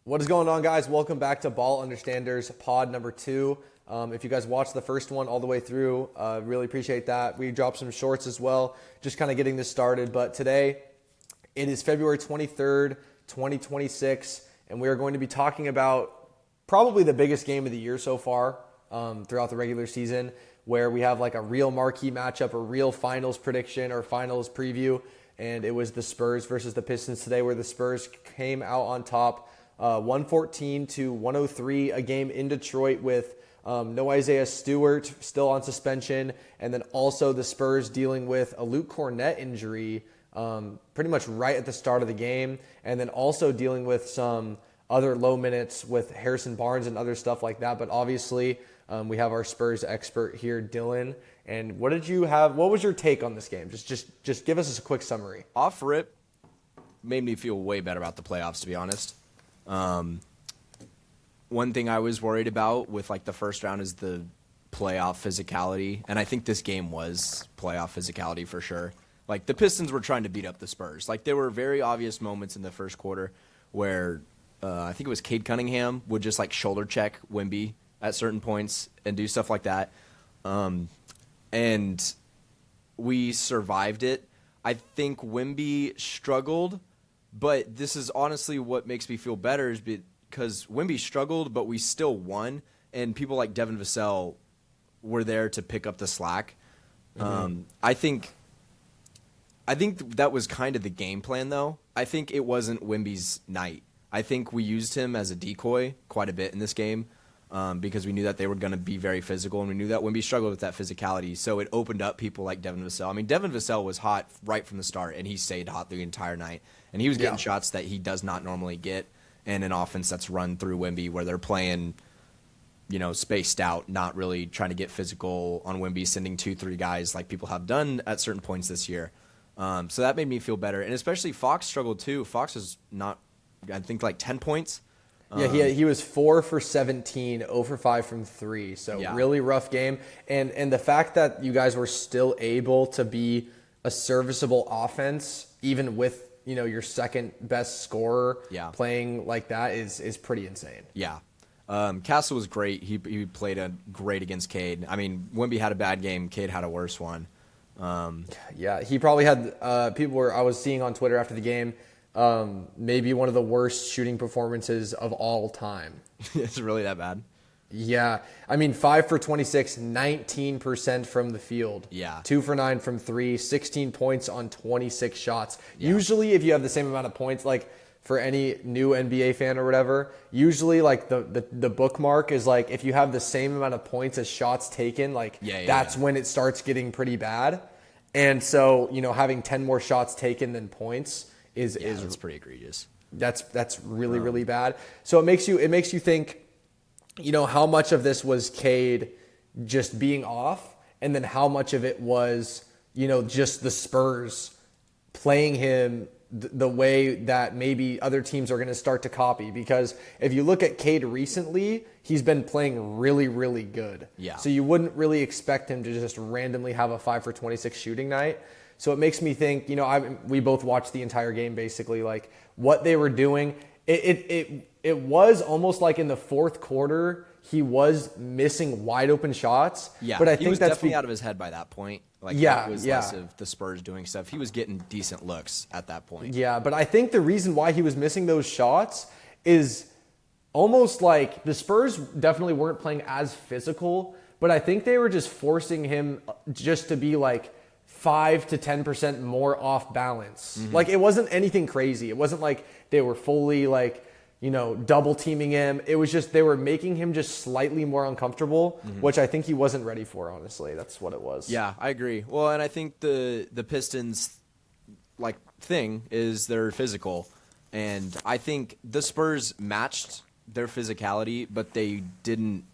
What is going on, guys? Welcome back to Ball Understanders pod number 2. If you guys watched the first one all the way through, really appreciate that. We dropped some shorts as well, just kind of getting this started. But today, it is February 23rd, 2026, and we are going to be talking about probably the biggest game of the year so far throughout the regular season, where we have like a real marquee matchup, a real finals prediction or finals preview. And it was the Spurs versus the Pistons today, where the Spurs came out on top 114 to 103, a game in Detroit with no Isaiah Stewart, still on suspension, and then also the Spurs dealing with a Luke Cornett injury pretty much right at the start of the game, and then also dealing with some other low minutes with Harrison Barnes and other stuff like that. But obviously, we have our Spurs expert here, Dylan. And what did you have? What was your take on this game? Just give us a quick summary. Off rip, made me feel way better about the playoffs, to be honest. One thing I was worried about with like the first round is the playoff physicality, and I think this game was playoff physicality for sure. Like the Pistons were trying to beat up the Spurs. Like there were very obvious moments in the first quarter where I think it was Cade Cunningham would just like shoulder check Wemby at certain points and do stuff like that. And we survived it. I think Wemby struggled, but this is honestly what makes me feel better is because Wemby struggled, but we still won, and people like Devin Vassell were there to pick up the slack. Mm-hmm. I think that was kind of the game plan, though. I think it wasn't Wemby's night. I think we used him as a decoy quite a bit in this game. Because we knew that they were going to be very physical, and we knew that Wemby struggled with that physicality. So it opened up people like Devin Vassell. I mean, Devin Vassell was hot right from the start, and he stayed hot the entire night. And he was getting shots that he does not normally get in an offense that's run through Wemby, where they're playing, spaced out, not really trying to get physical on Wemby, sending 2-3 guys like people have done at certain points this year. So that made me feel better. And especially Fox struggled too. Fox is not, I think, like 10 points. Yeah, he was 4 for 17, 0 for 5 from 3. So really rough game. And the fact that you guys were still able to be a serviceable offense, even with your second best scorer playing like that is pretty insane. Yeah. Castle was great. He played great against Cade. I mean, Wemby had a bad game. Cade had a worse one. He probably had I was seeing on Twitter after the game, maybe one of the worst shooting performances of all time. It's really that bad? Yeah. I mean, 5 for 26, 19% from the field. Yeah. 2 for 9 from 3, 16 points on 26 shots. Yeah. Usually, if you have the same amount of points, like for any new NBA fan or whatever, usually like the bookmark is like if you have the same amount of points as shots taken, that's when it starts getting pretty bad. And so, having 10 more shots taken than points is pretty egregious. That's really really bad. So it makes you think, how much of this was Cade just being off, and then how much of it was just the Spurs playing him the way that maybe other teams are going to start to copy. Because if you look at Cade recently, he's been playing really really good. Yeah. So you wouldn't really expect him to just randomly have a 5 for 26 shooting night. So it makes me think, we both watched the entire game basically, like what they were doing. It was almost like in the fourth quarter, he was missing wide open shots. Yeah, but I he think was that's definitely out of his head by that point. Like, it was less of the Spurs doing stuff. He was getting decent looks at that point. Yeah, but I think the reason why he was missing those shots is almost like the Spurs definitely weren't playing as physical, but I think they were just forcing him just to be like 5 to 10% more off balance. Mm-hmm. Like it wasn't anything crazy. It wasn't like they were fully like, double teaming him. It was just they were making him just slightly more uncomfortable, which I think he wasn't ready for, honestly. That's what it was. Yeah, I agree. Well, and I think the Pistons thing is they're physical, and I think the Spurs matched their physicality, but they didn't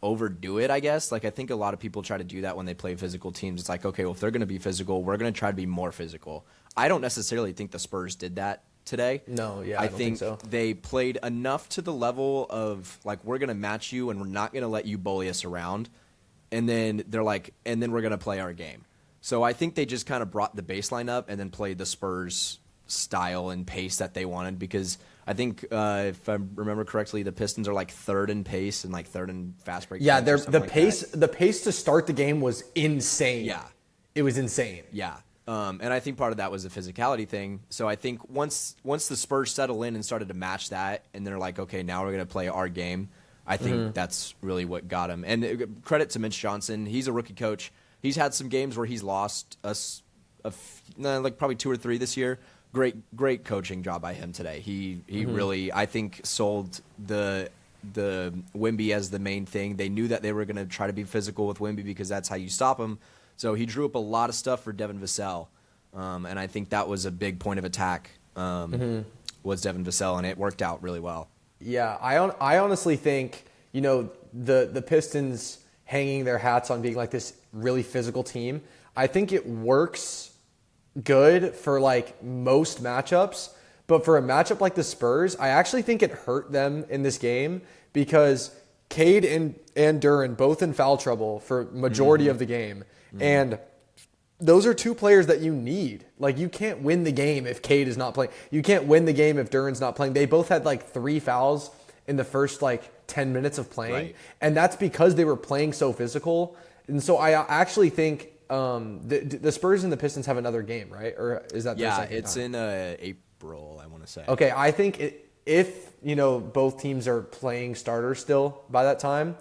overdo it, I guess. Like I think a lot of people try to do that when they play physical teams. It's like, okay, well, if they're going to be physical, we're going to try to be more physical. I don't necessarily think the Spurs did that today. No, yeah, I don't think so. They played enough to the level of like, we're going to match you and we're not going to let you bully us around. And then they're like, and then we're going to play our game. So I think they just kind of brought the baseline up and then played the Spurs style and pace that they wanted, because I think if I remember correctly, the Pistons are like third in pace and like third in fast break. Yeah, points or the something pace like that. the pace to start the game was insane. Yeah. It was insane. Yeah. And I think part of that was a physicality thing. So I think once the Spurs settle in and started to match that, and they're like, okay, now we're going to play our game, I think that's really what got him. And credit to Mitch Johnson. He's a rookie coach. He's had some games where he's lost us like probably 2 or 3 this year. Great coaching job by him today. He really, I think, sold the Wemby as the main thing. They knew that they were going to try to be physical with Wemby because that's how you stop him. So he drew up a lot of stuff for Devin Vassell, and I think that was a big point of attack. Was Devin Vassell, and it worked out really well. Yeah, I honestly think, you know, the Pistons hanging their hats on being like this really physical team, I think it works good for like most matchups, but for a matchup like the Spurs, I actually think it hurt them in this game because Cade and Duren both in foul trouble for majority of the game. And those are 2 players that you need. Like, you can't win the game if Cade is not playing. You can't win the game if Duren's not playing. They both had like 3 fouls in the first like 10 minutes of playing. Right. And that's because they were playing so physical. And so I actually think the Spurs and the Pistons have another game, right? Or is that their second it's time? in April, I want to say. Okay, I think if, you know, both teams are playing starters still by that time,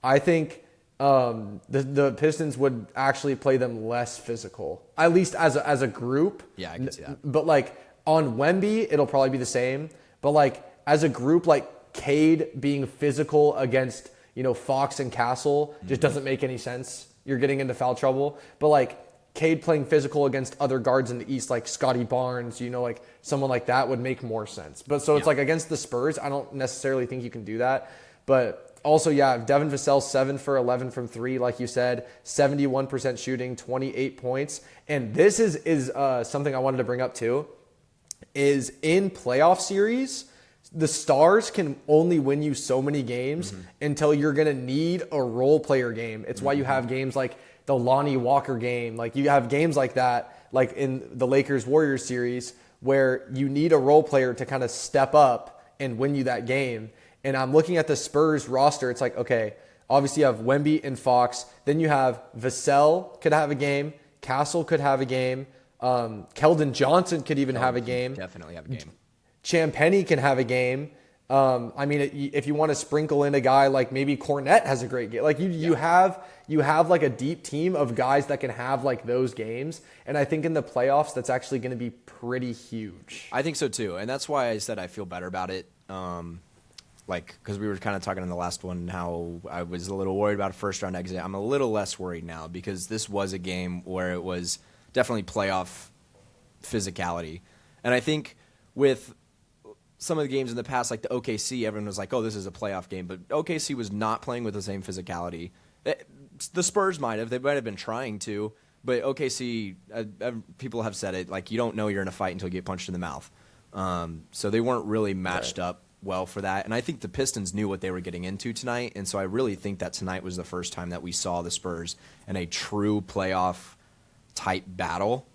I think the Pistons would actually play them less physical, at least as a group. Yeah, I can see that. But like on Wemby, it'll probably be the same. But like as a group, like Cade being physical against, you know, Fox and Castle just doesn't make any sense. You're getting into foul trouble. But like Cade playing physical against other guards in the East, like Scotty Barnes, you know, like someone like that would make more sense. But so it's like against the Spurs, I don't necessarily think you can do that. But also, yeah, Devin Vassell, 7 for 11 from 3, like you said, 71% shooting, 28 points. And this is something I wanted to bring up too, is in playoff series, the Stars can only win you so many games until you're going to need a role player game. It's why you have games like the Lonnie Walker game. Like you have games like that, like in the Lakers-Warriors series, where you need a role player to kind of step up and win you that game. And I'm looking at the Spurs roster. It's like, okay, obviously you have Wemby and Fox. Then you have Vassell could have a game. Castle could have a game. Keldon Johnson could even have a game. Definitely have a game. Champagnie can have a game. I mean, if you want to sprinkle in a guy like maybe Cornette has a great game. Like you have like a deep team of guys that can have like those games. And I think in the playoffs, that's actually going to be pretty huge. I think so too. And that's why I said I feel better about it. Like, because we were kind of talking in the last one how I was a little worried about a first-round exit. I'm a little less worried now because this was a game where it was definitely playoff physicality. And I think with some of the games in the past, like the OKC, everyone was like, oh, this is a playoff game. But OKC was not playing with the same physicality. The Spurs might have. They might have been trying to. But OKC, people have said it, like, you don't know you're in a fight until you get punched in the mouth. So they weren't really matched up well for that. And I think the Pistons knew what they were getting into tonight. And so I really think that tonight was the first time that we saw the Spurs in a true playoff-type battle.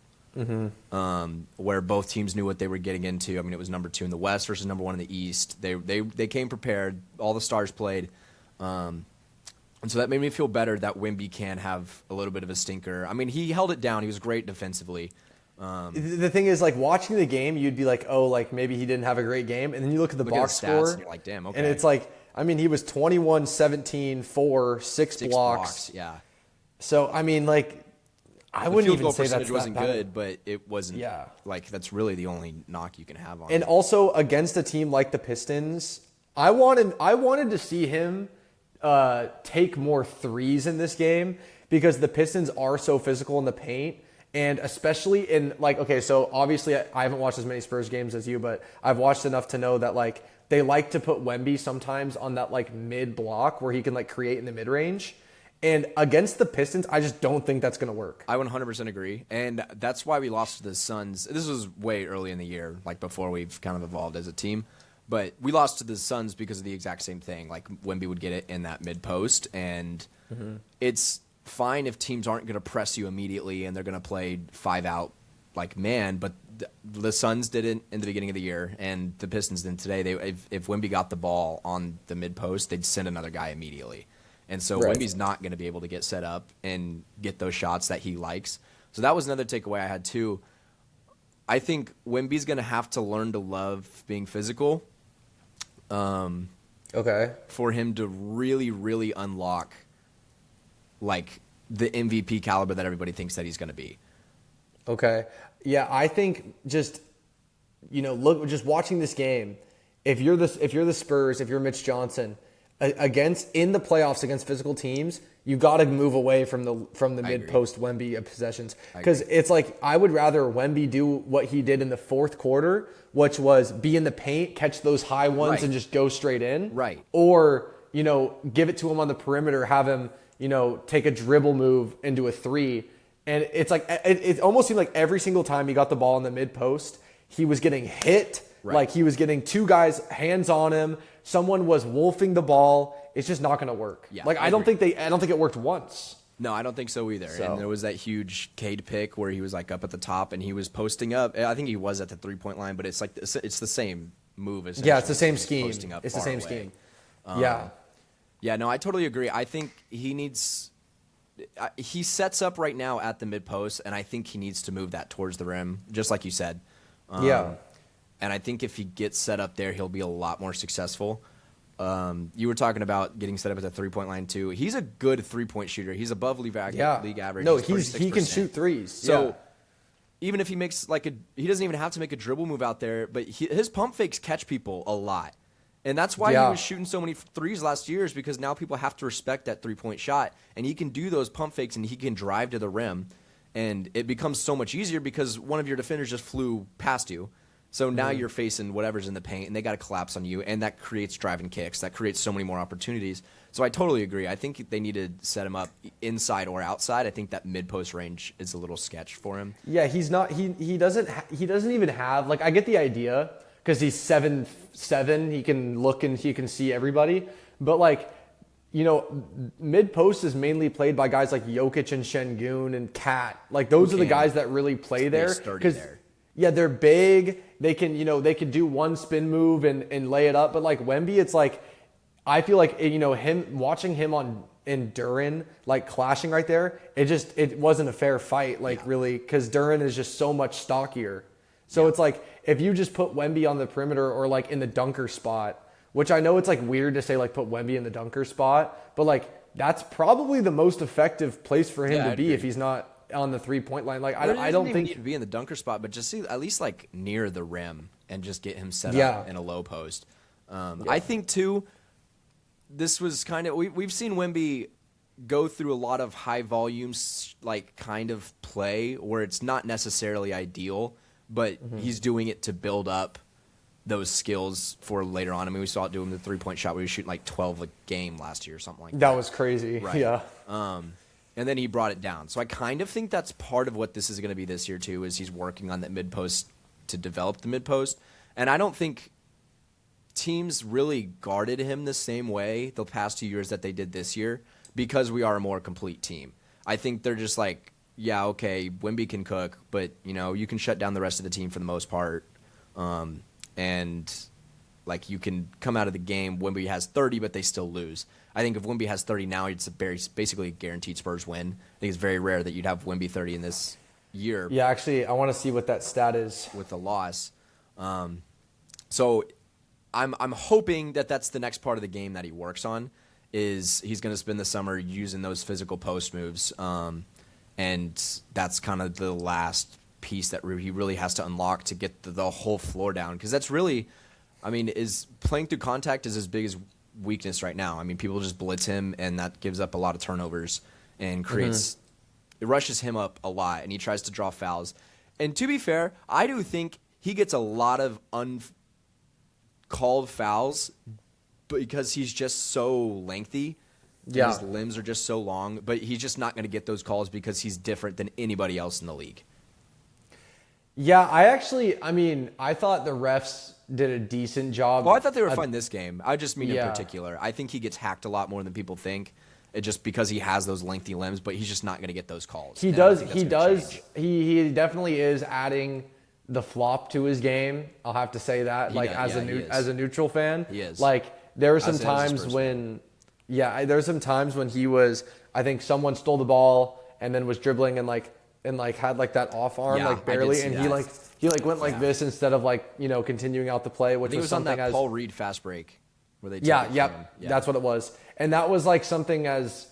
Where both teams knew what they were getting into. I mean, it was number 2 in the West versus number 1 in the East. They came prepared. All the stars played. And so that made me feel better that Wemby can have a little bit of a stinker. I mean, he held it down. He was great defensively. The thing is, like, watching the game, you'd be like, oh, like, maybe he didn't have a great game. And then you look at the box score. And you're like, damn, okay. And it's like, I mean, he was 21, 17, 4, 6 blocks. Yeah. So, I mean, like, I wouldn't even say that's wasn't that bad. good, but it wasn't. Yeah. Like, that's really the only knock you can have on And it. also against a team like the Pistons, I wanted to see him take more threes in this game because the Pistons are so physical in the paint. And especially in, like, okay, so obviously I haven't watched as many Spurs games as you, but I've watched enough to know that, like, they like to put Wemby sometimes on that, like, mid block where he can, like, create in the mid range. And against the Pistons, I just don't think that's going to work. I 100% agree. And that's why we lost to the Suns. This was way early in the year, like before we've kind of evolved as a team. But we lost to the Suns because of the exact same thing. Like, Wemby would get it in that mid post. And it's fine if teams aren't going to press you immediately and they're going to play 5 out like man. But the Suns didn't in the beginning of the year, and the Pistons didn't today. If Wemby got the ball on the mid post, they'd send another guy immediately. And so Right. Wemby's not going to be able to get set up and get those shots that he likes. So that was another takeaway I had too. I think Wemby's going to have to learn to love being physical. Okay. For him to really, really unlock like the MVP caliber that everybody thinks that he's going to be. Okay. Yeah, I think just just watching this game, if you're the Spurs, if you're Mitch Johnson, in the playoffs against physical teams, you got to move away from the mid post Wemby possessions, because it's like I would rather Wemby do what he did in the fourth quarter, which was be in the paint, catch those high ones, Right. and just go straight in, Right. Or give it to him on the perimeter, have him take a dribble move into a three. And it's like it almost seemed like every single time he got the ball in the mid post, he was getting hit. Right. Like he was getting two guys hands on him. Someone was wolfing the ball. It's just not going to work. Yeah, like I don't think it worked once. No, I don't think so either. So. And there was that huge Cade pick where he was like up at the top and he was posting up. I think he was at the 3-point line, but it's like it's the same move. Yeah, it's the same Just scheme. posting up It's the far same away. scheme. Yeah. Yeah, no, I totally agree. I think he needs. He sets up right now at the mid post, and I think he needs to move that towards the rim, just like you said. Yeah. And I think if he gets set up there, he'll be a lot more successful. You were talking about getting set up at the 3-point line too. He's a good 3-point shooter. He's above league average. No, He's he can shoot threes. So yeah. even if he makes he doesn't even have to make a dribble move out there, but his pump fakes catch people a lot. And that's why he was shooting so many threes last year, is because now people have to respect that 3-point shot. And he can do those pump fakes and he can drive to the rim. And it becomes so much easier because one of your defenders just flew past you. So now you're facing whatever's in the paint and they got to collapse on you. And that creates driving kicks. That creates so many more opportunities. So I totally agree. I think they need to set him up inside or outside. I think that mid-post range is a little sketch for him. Yeah, he's not. He doesn't even have, like, I get the idea because he's 7'7". He can look and he can see everybody. But like, mid post is mainly played by guys like Jokic and Şengün and Kat. Like those are the guys that really play there. Because yeah, they're big. They can they can do one spin move and lay it up. But like Wemby, it's like I feel like him watching him in Duren, like clashing right there, it wasn't a fair fight, really, because Duren is just so much stockier. So it's like if you just put Wemby on the perimeter or like in the dunker spot, which I know it's like weird to say like put Wemby in the dunker spot, but like that's probably the most effective place for him to be if he's not on the 3-point line. Like I don't think need to be in the dunker spot, but just see at least like near the rim and just get him set up in a low post. I think too, this was kind of we've seen Wemby go through a lot of high volumes like kind of play where it's not necessarily ideal, but he's doing it to build up those skills for later on. I mean, we saw it doing the 3-point shot where he was shooting like 12 a game last year or something like that. That was crazy. Right. Yeah. And then he brought it down. So I kind of think that's part of what this is going to be this year too, is he's working on that mid-post to develop the mid-post. And I don't think teams really guarded him the same way the past 2 years that they did this year because we are a more complete team. I think they're just like, yeah, okay, Wemby can cook, but you can shut down the rest of the team for the most part. And like you can come out of the game, Wemby has 30, but they still lose. I think if Wemby has 30 now, it's basically a guaranteed Spurs win. I think it's very rare that you'd have Wemby 30 in this year. Yeah, actually, I want to see what that stat is with a loss. So I'm hoping that that's the next part of the game that he works on. Is he's going to spend the summer using those physical post moves, and that's kind of the last piece that he really has to unlock to get the whole floor down. Because that's really, is playing through contact is his biggest weakness right now. I mean, people just blitz him, and that gives up a lot of turnovers and creates it rushes him up a lot, and he tries to draw fouls. And to be fair, I do think he gets a lot of uncalled fouls because he's just so lengthy. Yeah. His limbs are just so long, but he's just not going to get those calls because he's different than anybody else in the league. Yeah, I thought the refs did a decent job. Well, I thought they were fine this game. I just mean in particular. I think he gets hacked a lot more than people think. Just because he has those lengthy limbs, but he's just not going to get those calls. He does. He definitely is adding the flop to his game. I'll have to say that. He Like does, as a neutral fan, he is. Like there were some As a times Spurs when, there were some times when he was. I think someone stole the ball and then was dribbling and had like that off arm Yeah, like I did barely, see and that. he went like this instead of like continuing out the play, which I think it was was on something that as Paul Reed fast break where they took yeah, it from yep, him. that's what it was, and that was like something as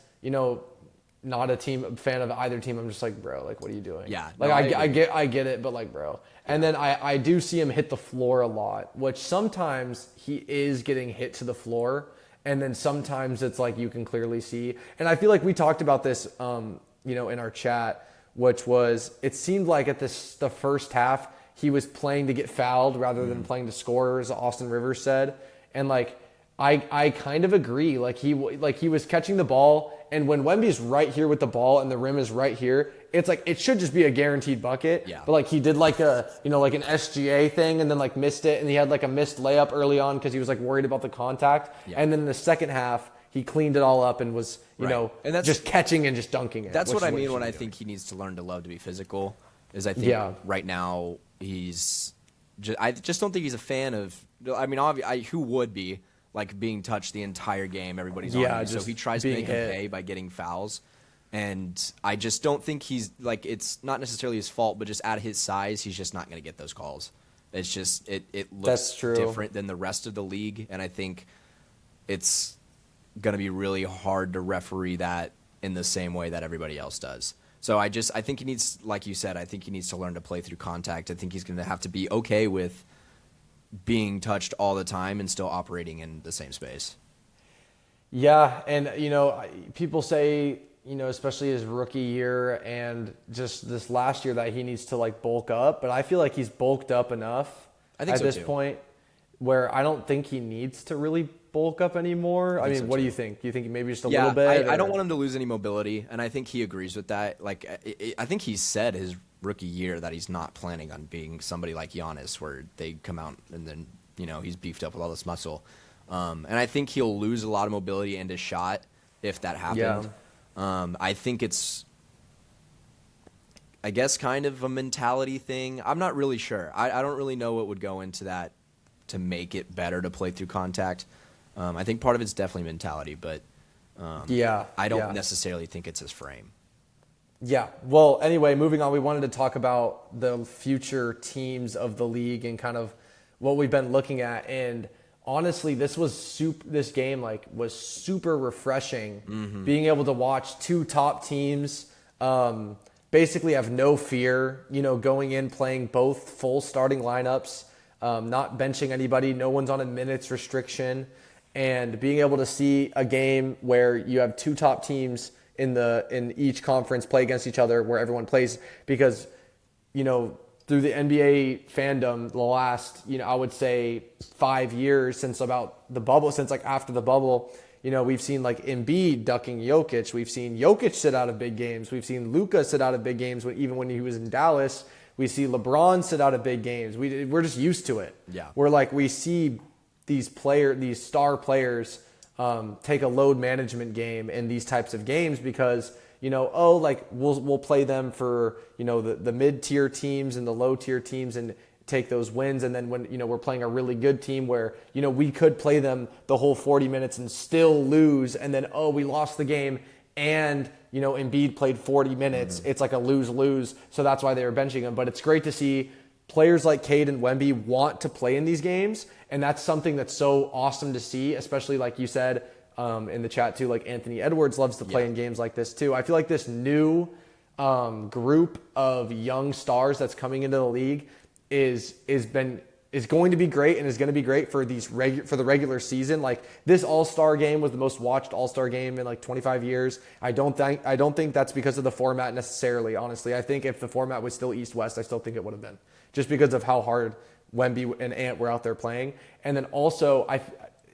not a fan of either team. I'm just like, bro, like, what are you doing? Yeah, like no, I get it, but like, bro. And then I do see him hit the floor a lot, which sometimes he is getting hit to the floor, and then sometimes it's like you can clearly see. And I feel like we talked about this, in our chat, which was it seemed like at the first half he was playing to get fouled rather than playing to score, as Austin Rivers said, and like. I kind of agree. Like he was catching the ball, and when Wemby's right here with the ball and the rim is right here, it's like it should just be a guaranteed bucket. Yeah. But like he did like like an SGA thing and then like missed it, and he had like a missed layup early on because he was like worried about the contact. Yeah. And then in the second half, he cleaned it all up and was and that's, just catching and just dunking it. That's which what is I mean he when should I be think doing. he needs to learn to love to be physical. Is I think right now I just don't think he's a fan of. I mean, who would be? Like being touched the entire game, everybody's on him. So he tries to make him pay by getting fouls. And I just don't think he's like, it's not necessarily his fault, but just at his size, he's just not going to get those calls. It's just, it looks That's true. different than the rest of the league. And I think it's going to be really hard to referee that in the same way that everybody else does. So I think he needs, like you said, I think he needs to learn to play through contact. I think he's going to have to be okay with being touched all the time and still operating in the same space. Yeah, and people say, especially his rookie year and just this last year that he needs to like bulk up, but I feel like he's bulked up enough I think at so this too. point where I don't think he needs to really bulk up anymore. I mean, so what do too. you think? Do you think maybe just a little bit? I don't or- want him to lose any mobility, and I think he agrees with that. Like, I think he said his rookie year that he's not planning on being somebody like Giannis, where they come out and then he's beefed up with all this muscle. And I think he'll lose a lot of mobility and his shot if that happened. Yeah. I think it's, I guess, kind of a mentality thing. I'm not really sure. I don't really know what would go into that to make it better to play through contact. I think part of it's definitely mentality, but I don't necessarily think it's his frame. Yeah. Well, anyway, moving on, we wanted to talk about the future teams of the league and kind of what we've been looking at. And honestly, this game was super refreshing. Being able to watch two top teams basically have no fear, going in playing both full starting lineups, not benching anybody. No one's on a minutes restriction, and being able to see a game where you have two top teams in each conference play against each other, where everyone plays, because through the NBA fandom, the last, I would say 5 years since about the bubble, since like after the bubble, we've seen like Embiid ducking Jokic. We've seen Jokic sit out of big games. We've seen Luka sit out of big games even when he was in Dallas. We see LeBron sit out of big games. We're just used to it. Yeah. We're like, we see these star players take a load management game in these types of games because we'll play them for the mid-tier teams and the low-tier teams and take those wins, and then when we're playing a really good team where we could play them the whole 40 minutes and still lose, and then we lost the game and Embiid played 40 minutes. It's like a lose-lose, so that's why they were benching him. But it's great to see players like Cade and Wemby want to play in these games, and that's something that's so awesome to see, especially like you said in the chat too, like Anthony Edwards loves to play in games like this too. I feel like this new group of young stars that's coming into the league is going to be great, and is going to be great for for the regular season. Like this All-Star game was the most watched All-Star game in like 25 years. I don't think that's because of the format necessarily. Honestly, I think if the format was still East-West, I still think it would have been, just because of how hard Wemby and Ant were out there playing. And then also,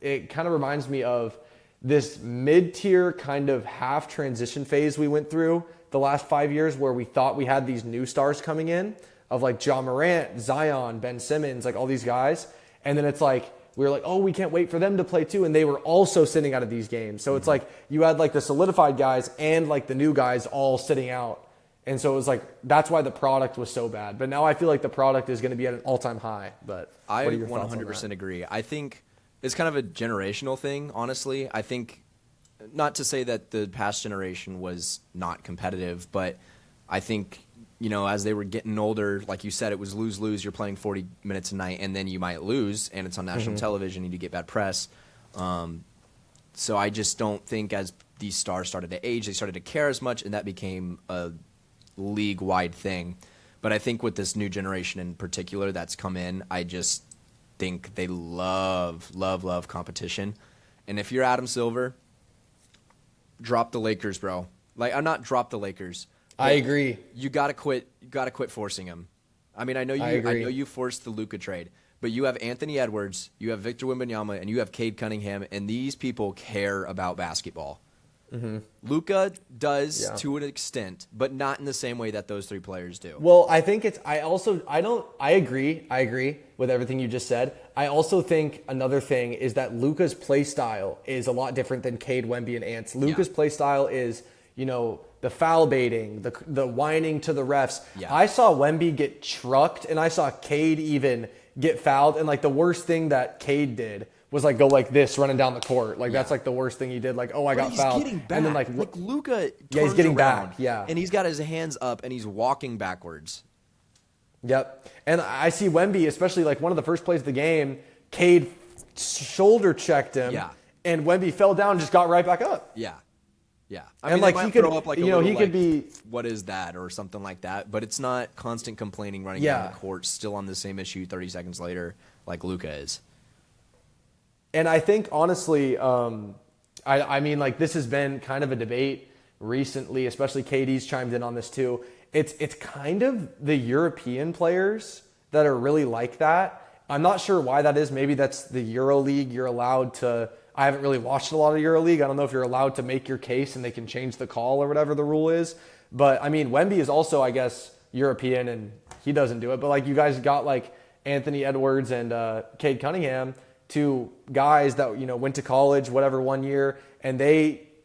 it kind of reminds me of this mid-tier kind of half transition phase we went through the last 5 years, where we thought we had these new stars coming in of like Ja Morant, Zion, Ben Simmons, like all these guys. And then it's like, we were like, oh, we can't wait for them to play too. And they were also sitting out of these games. So it's like you had like the solidified guys and like the new guys all sitting out. And so it was like, that's why the product was so bad. But now I feel like the product is going to be at an all-time high. But I what are your thoughts on 100% that? agree. I think it's kind of a generational thing, honestly. I think, not to say that the past generation was not competitive, but I think, as they were getting older, like you said, it was lose-lose. You're playing 40 minutes a night, and then you might lose, and it's on national television, and you get bad press. So I just don't think as these stars started to age, they started to care as much, and that became a league-wide thing. But I think with this new generation in particular that's come in, I just think they love competition. And if you're Adam Silver, drop the Lakers, bro. Like, I'm not drop the Lakers. I agree. You gotta quit. You gotta quit forcing him. I mean, I know you forced the Luka trade, but you have Anthony Edwards, you have Victor Wembanyama, and you have Cade Cunningham, and these people care about basketball. Luka does to an extent, but not in the same way that those three players do. Well, I think I agree with everything you just said. I also think another thing is that Luka's play style is a lot different than Cade, Wemby, and Ants. Luka's play style is, the foul baiting, the whining to the refs. Yeah. I saw Wemby get trucked, and I saw Cade even get fouled. And like the worst thing that Cade did was like go like this running down the court. Like that's like the worst thing he did. Like, I got fouled. Getting back. And then like Luka he's getting around, back. Yeah. And he's got his hands up and he's walking backwards. Yep. And I see Wemby, especially like one of the first plays of the game, Cade shoulder checked him. Yeah. And Wemby fell down and just got right back up. Yeah. Yeah. I mean, like, they he might could- throw up like a you know, little, he could like, be- what is that or something like that, but it's not constant complaining running Yeah. down the court still on the same issue 30 seconds later like Luka is. And I think, honestly, I mean, like, this has been kind of a debate recently, especially KD's chimed in on this too. It's kind of the European players that are really like that. I'm not sure why that is. Maybe that's the EuroLeague. You're allowed to – I haven't really watched a lot of EuroLeague. I don't know if you're allowed to make your case and they can change the call or whatever the rule is. But, I mean, Wemby is also, I guess, European, and he doesn't do it. But, like, you guys got, like, Anthony Edwards and Cade Cunningham, two guys that, went to college, whatever, 1 year, and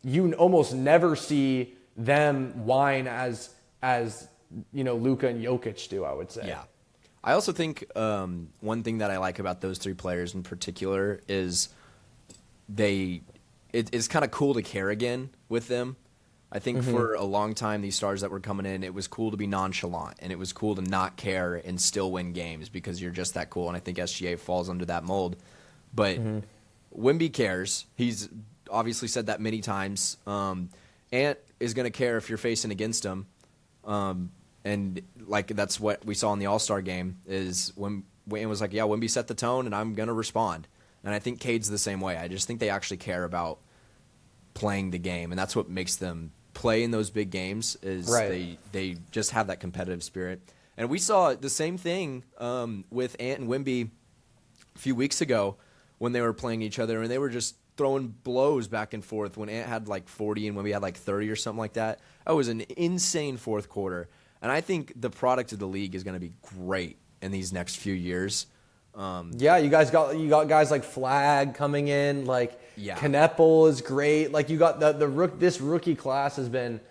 you almost never see them whine as Luka and Jokic do, I would say. Yeah. I also think one thing that I like about those three players in particular is it's kind of cool to care again with them. I think for a long time, these stars that were coming in, it was cool to be nonchalant, and it was cool to not care and still win games because you're just that cool, and I think SGA falls under that mold. But Wemby cares. He's obviously said that many times. Ant is going to care if you're facing against him. And like that's what we saw in the All-Star game is when Wayne was like, yeah, Wemby set the tone and I'm going to respond. And I think Cade's the same way. I just think they actually care about playing the game, and that's what makes them play in those big games is they just have that competitive spirit. And we saw the same thing with Ant and Wemby a few weeks ago when they were playing each other, and they were just throwing blows back and forth when Ant had like 40 and Wemby had like 30 or something like that. That was an insane fourth quarter. And I think the product of the league is going to be great in these next few years. Yeah, you got guys like Flag coming in, like Knepel is great. Like you got this rookie class has been,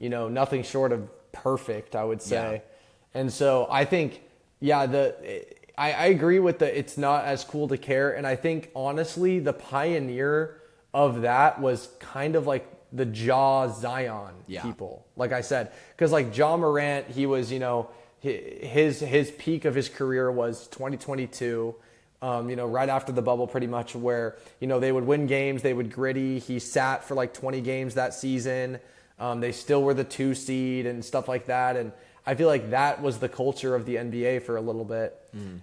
nothing short of perfect, I would say. Yeah. And so I think, I agree with it's not as cool to care. And I think honestly, the pioneer of that was kind of like the Zion people, like I said, because like Ja Morant, he was, his peak of his career was 2022, right after the bubble pretty much where, they would win games, they would gritty. He sat for like 20 games that season. They still were the 2 seed and stuff like that. And I feel like that was the culture of the NBA for a little bit.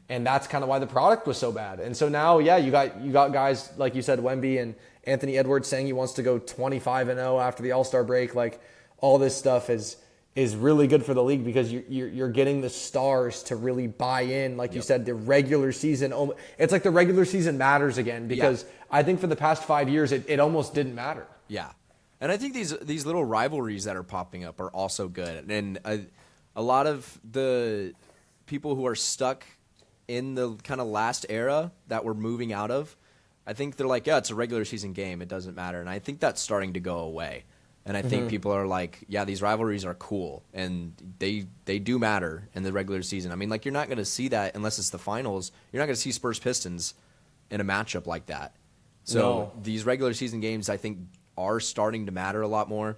And that's kind of why the product was so bad. And so now, you got guys, like you said, Wemby and Anthony Edwards saying he wants to go 25-0 after the All-Star break. Like all this stuff is really good for the league because you're getting the stars to really buy in. Like you said, the regular season, it's like the regular season matters again because I think for the past 5 years, it almost didn't matter. Yeah. And I think these little rivalries that are popping up are also good. And a lot of the people who are stuck in the kind of last era that we're moving out of, I think they're like, it's a regular season game. It doesn't matter. And I think that's starting to go away. And I think people are like, yeah, these rivalries are cool, and they do matter in the regular season. I mean, like, you're not going to see that unless it's the finals. You're not going to see Spurs Pistons in a matchup like that. So these regular season games, I think, are starting to matter a lot more.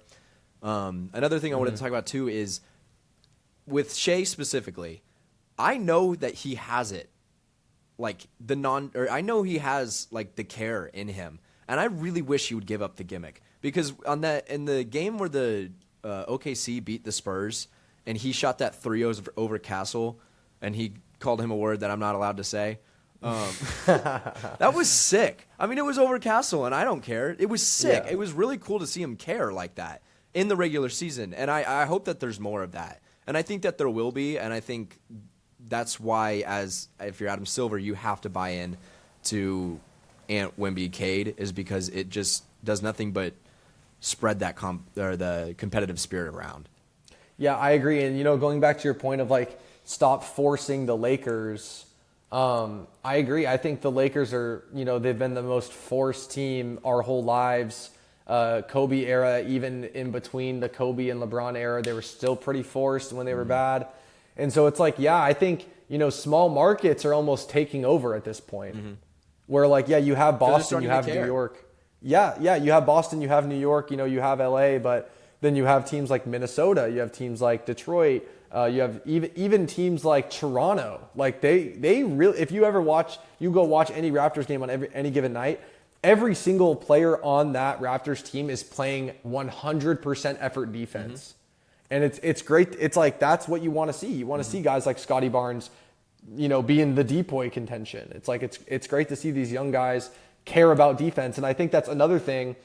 Another thing I wanted to talk about too is with Shea specifically. I know that he has it, like I know he has like the care in him, and I really wish he would give up the gimmick. Because in the game where the OKC beat the Spurs and he shot that 3 over Castle and he called him a word that I'm not allowed to say, that was sick. I mean, it was over Castle and I don't care. It was sick. Yeah. It was really cool to see him care like that in the regular season. And I hope that there's more of that. And I think that there will be. And I think that's why, if you're Adam Silver, you have to buy in to Ant, Wemby, Cade, is because it just does nothing but spread that the competitive spirit around. Yeah, I agree. And, going back to your point of, like, stop forcing the Lakers, I agree. I think the Lakers are, they've been the most forced team our whole lives. Kobe era, even in between the Kobe and LeBron era, they were still pretty forced when they were bad. And so it's like, yeah, I think, small markets are almost taking over at this point. Where, like, yeah, you have Boston, you have New York. Yeah, you have Boston, you have New York, you have LA, but then you have teams like Minnesota, you have teams like Detroit, you have even teams like Toronto. Like they really, if you go watch any Raptors game on any given night, every single player on that Raptors team is playing 100% effort defense. And it's great. It's like, that's what you want to see. You want to see guys like Scotty Barnes, be in the depoy contention. It's like, it's great to see these young guys care about defense. And I think that's another thing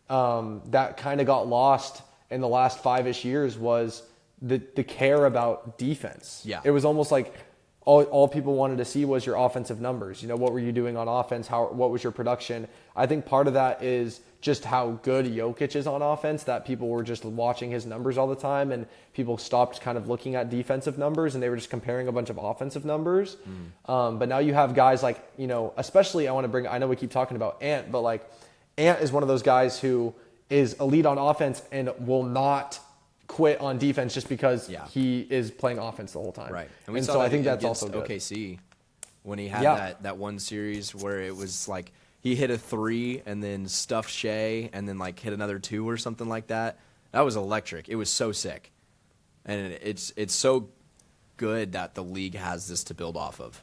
that kind of got lost in the last 5-ish years was the care about defense. Yeah. It was almost like all people wanted to see was your offensive numbers. What were you doing on offense? What was your production? I think part of that is just how good Jokic is on offense, that people were just watching his numbers all the time, and people stopped kind of looking at defensive numbers, and they were just comparing a bunch of offensive numbers. But now you have guys like, especially I know we keep talking about Ant, but like Ant is one of those guys who is elite on offense and will not quit on defense just because he is playing offense the whole time. Right. And so I think that's also good. OKC, when he had that one series where it was like he hit a 3 and then stuffed Shea and then like hit another 2 or something like that. That was electric. It was so sick. And it's so good that the league has this to build off of.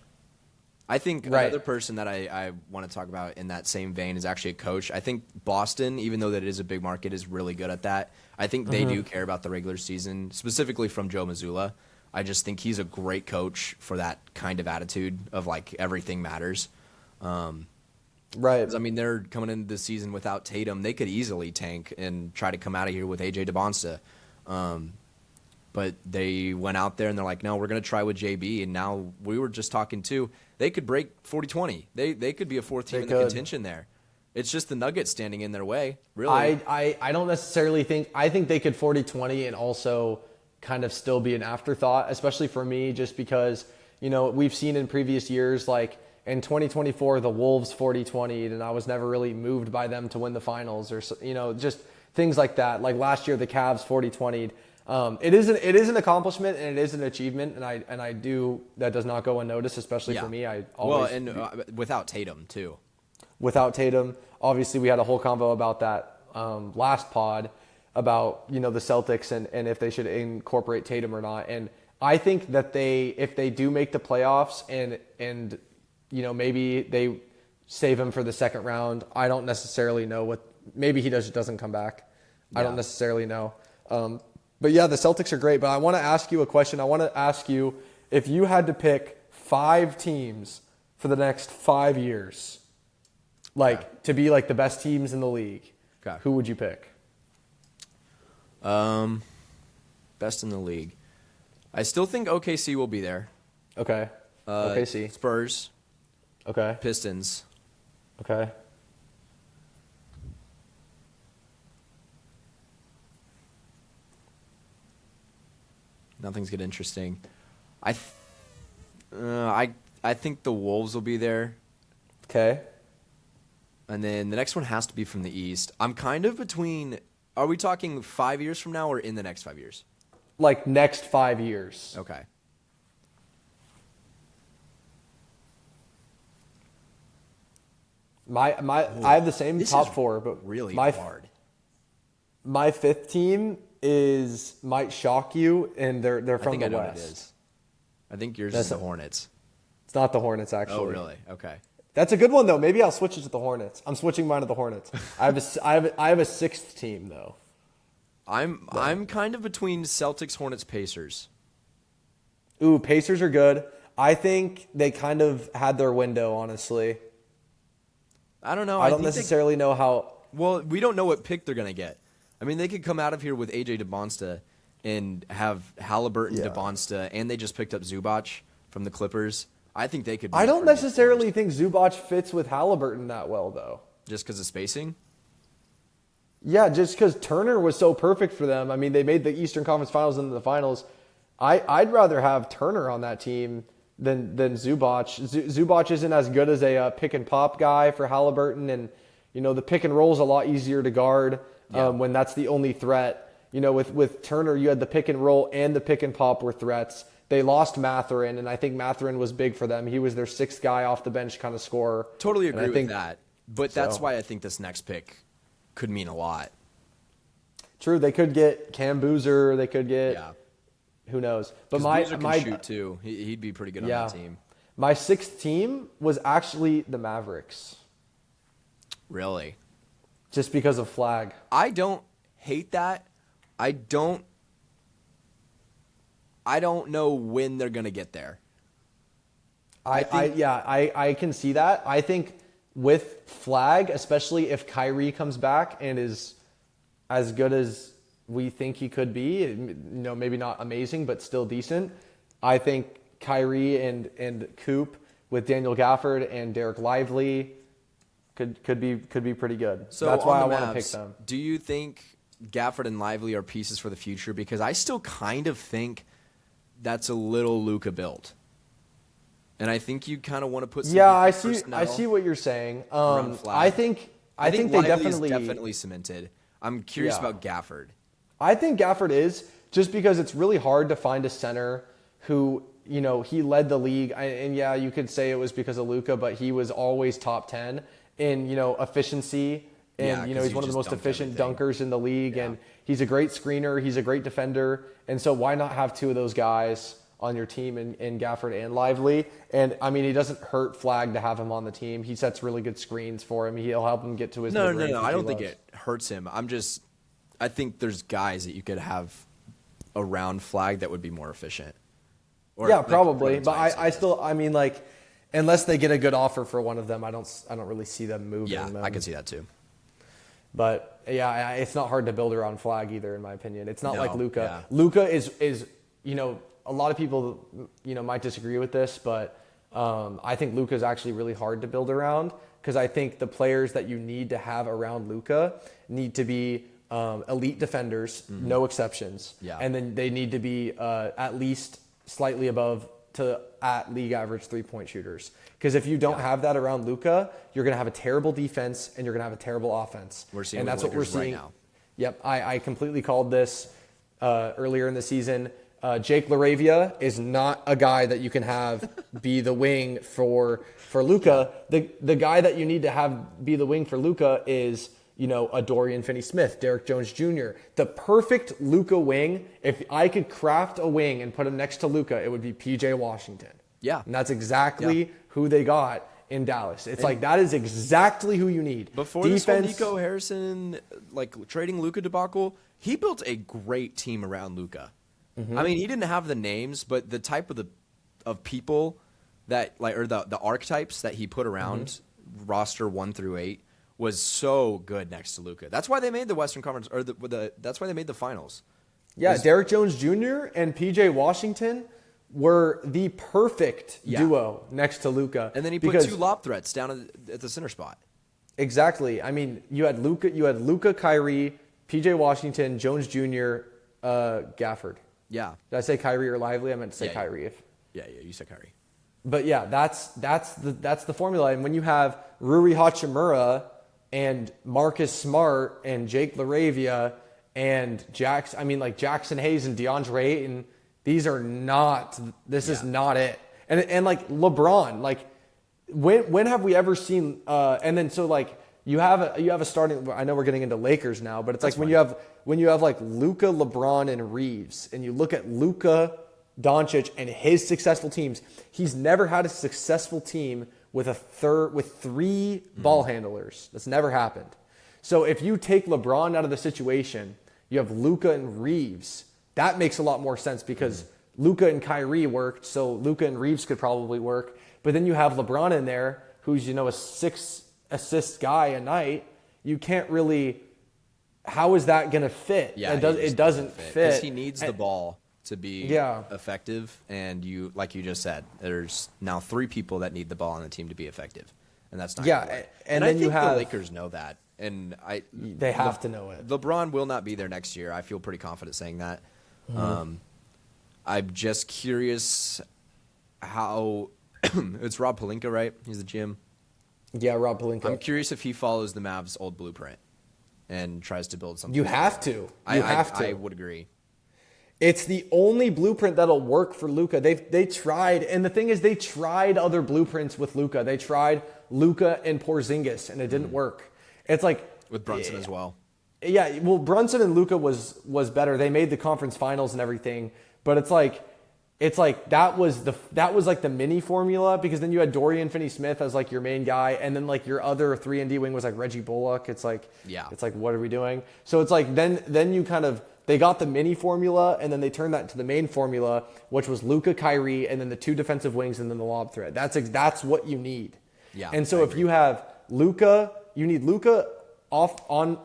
I think another person that I want to talk about in that same vein is actually a coach. I think Boston, even though that it is a big market, is really good at that. I think they do care about the regular season, specifically from Joe Mazzulla. I just think he's a great coach for that kind of attitude of, like, everything matters. Right. I mean, they're coming into the season without Tatum. They could easily tank and try to come out of here with A.J. DeBonsta. But they went out there and they're like, no, we're going to try with JB. And now we were just talking too. They could break 40-20. They could be a fourth team in the contention there. It's just the Nuggets standing in their way, really. I don't necessarily think – I think they could 40-20 and also kind of still be an afterthought, especially for me, just because, we've seen in previous years, like in 2024, the Wolves 40-20'd, and I was never really moved by them to win the finals or, just things like that. Like last year, the Cavs 40-20'd. It is an accomplishment and it is an achievement, and I do, that does not go unnoticed, especially for me. Without Tatum too. Without Tatum, obviously we had a whole convo about that last pod about the Celtics and if they should incorporate Tatum or not. And I think that if they do make the playoffs and maybe they save him for the second round, I don't necessarily know what. Maybe he doesn't come back. Yeah. I don't necessarily know. But yeah, the Celtics are great. But I want to ask you a question. I want to ask you, if you had to pick 5 teams for the next 5 years, to be like the best teams in the league, who would you pick? Best in the league. I still think OKC will be there. Okay. OKC. Spurs. Okay. Pistons. Okay. Nothing's get interesting. I think the Wolves will be there. Okay. And then the next one has to be from the East. I'm kind of between. Are we talking 5 years from now or in the next 5 years? Like next 5 years. Okay. I have the same This top is four, but really my hard. my fifth team might shock you, and they're I from think the I know West. what it is. I think yours That's is the a- Hornets. It's not the Hornets, actually. Oh, really? Okay. That's a good one though. Maybe I'll switch it to the Hornets. I'm switching mine to the Hornets. I have a sixth team though. I'm kind of between Celtics, Hornets, Pacers. Ooh, Pacers are good. I think they kind of had their window, honestly. I don't know. I don't think necessarily know how. Well, we don't know what pick they're going to get. I mean, they could come out of here with AJ DeBonsta and have Halliburton, Yeah. DeBonsta, and they just picked up Zubac from the Clippers. I think they could. I don't necessarily think Zubac fits with Halliburton that well, though. just because of spacing. Yeah, just because Turner was so perfect for them. I mean, they made the Eastern Conference Finals and the finals. I'd rather have Turner on that team than Zubac. Zubac isn't as good as a pick and pop guy for Halliburton, and the pick and roll is a lot easier to guard when that's the only threat. With Turner, you had the pick and roll and the pick and pop were threats. They lost Mathurin, and I think Mathurin was big for them. He was their sixth guy off the bench kind of scorer. Totally And I agree think- with that. But that's why I think this next pick could mean a lot. True, they could get Cam Boozer. They could get Yeah. who knows. But 'Cause Boozer can shoot too. He'd be pretty good on that team. My sixth team was actually the Mavericks, Really. just because of Flag. I don't hate that. I don't know when they're gonna get there. I can see that. I think with Flag, especially if Kyrie comes back and is as good as we think he could be, maybe not amazing, but still decent. I think Kyrie and Coop with Daniel Gafford and Derek Lively could be pretty good. So that's why I on the want to Mavs, pick them. Do you think Gafford and Lively are pieces for the future? Because I still kind of think that's a little Luka built. And I think you kind of want to put some Yeah, I personnel see what you're saying. around Flag. I think they Lively's definitely cemented. I'm curious Yeah. about Gafford. I think Gafford is, just because it's really hard to find a center who, he led the league. And yeah, you could say it was because of Luka, but he was always top 10 in, efficiency. Yeah, And, 'cause he's he one of the just most dunked efficient everything. dunkers in the league. Yeah. And he's a great screener. He's a great defender. And so why not have two of those guys on your team in Gafford and Lively? And, I mean, he doesn't hurt Flag to have him on the team. He sets really good screens for him. He'll help him get to his No. mid-range, which I he don't think loves. it hurts him. I think there's guys that you could have around Flag that would be more efficient. Or, Yeah, like, probably. But prototypes, I still, unless they get a good offer for one of them, I don't really see them moving. Yeah, them. I can see that too. But yeah, it's not hard to build around Flag either, in my opinion. It's not No, like Luka. yeah. Luka is a lot of people might disagree with this, but I think Luka is actually really hard to build around, because I think the players that you need to have around Luka need to be elite defenders, no exceptions. Yeah. And then they need to be at least slightly above to at league average 3-point shooters. Because if you don't have that around Luka, you're going to have a terrible defense and you're going to have a terrible offense. We're seeing and with that's what we're Lakers right seeing now. Yep, I completely called this earlier in the season. Jake LaRavia is not a guy that you can have be the wing for Luka. The guy that you need to have be the wing for Luka is a Dorian Finney-Smith, Derek Jones Jr. The perfect Luka wing. If I could craft a wing and put him next to Luka, it would be PJ Washington. Yeah. And that's exactly who they got in Dallas. It's that is exactly who you need. Before this whole Nico Harrison, trading Luka debacle, he built a great team around Luka. Mm-hmm. I mean, he didn't have the names, but the type of people that or the archetypes that he put around roster 1 through 8 was so good next to Luka. That's why they made the Western Conference, or that's why they made the finals. Yeah, Derek Jones Jr. and PJ Washington were the perfect duo next to Luka. And then he put 2 lob threats down at the center spot. Exactly. I mean, you had Luka, Kyrie, PJ Washington, Jones Jr., Gafford. Yeah. Did I say Kyrie or Lively? I meant to say Kyrie. Yeah, you said Kyrie. But yeah, that's the formula. And when you have Rui Hachimura and Marcus Smart and Jake LaRavia and Jackson Hayes and DeAndre Ayton, this is not it. And like LeBron, like when have we ever seen and then so like you have a starting, I know we're getting into Lakers now, but it's like when you have like Luka, LeBron, and Reeves, and you look at Luka Doncic and his successful teams, he's never had a successful team with three ball handlers. That's never happened. So if you take LeBron out of the situation, you have Luka and Reeves. That makes a lot more sense because Luka and Kyrie worked, so Luka and Reeves could probably work. But then you have LeBron in there, who's a 6-assist guy a night. You can't really. How is that going to fit? Yeah, it doesn't fit because he needs the ball to be effective. And like you just said, there's now 3 people that need the ball on the team to be effective, and that's not. Yeah, and then you have the Lakers know that, and they have to know it. LeBron will not be there next year. I feel pretty confident saying that. I'm just curious how it's Rob Pelinka, right? He's the GM. Yeah, Rob Pelinka. I'm curious if he follows the Mavs' old blueprint and tries to build something. You have to. I would agree. It's the only blueprint that'll work for Luka. They tried, and the thing is, they tried other blueprints with Luka. They tried Luka and Porzingis, and it didn't work. It's like with Brunson as well. Yeah, well, Brunson and Luka was better. They made the conference finals and everything, but it's like that was like the mini formula, because then you had Dorian Finney-Smith as like your main guy, and then like your other 3-and-D wing was like Reggie Bullock. It's like what are we doing? So it's like then you kind of, they got the mini formula, and then they turned that to the main formula, which was Luka, Kyrie, and then the 2 defensive wings, and then the lob threat. That's what you need. Yeah. And so if you have Luka, you need Luka off/on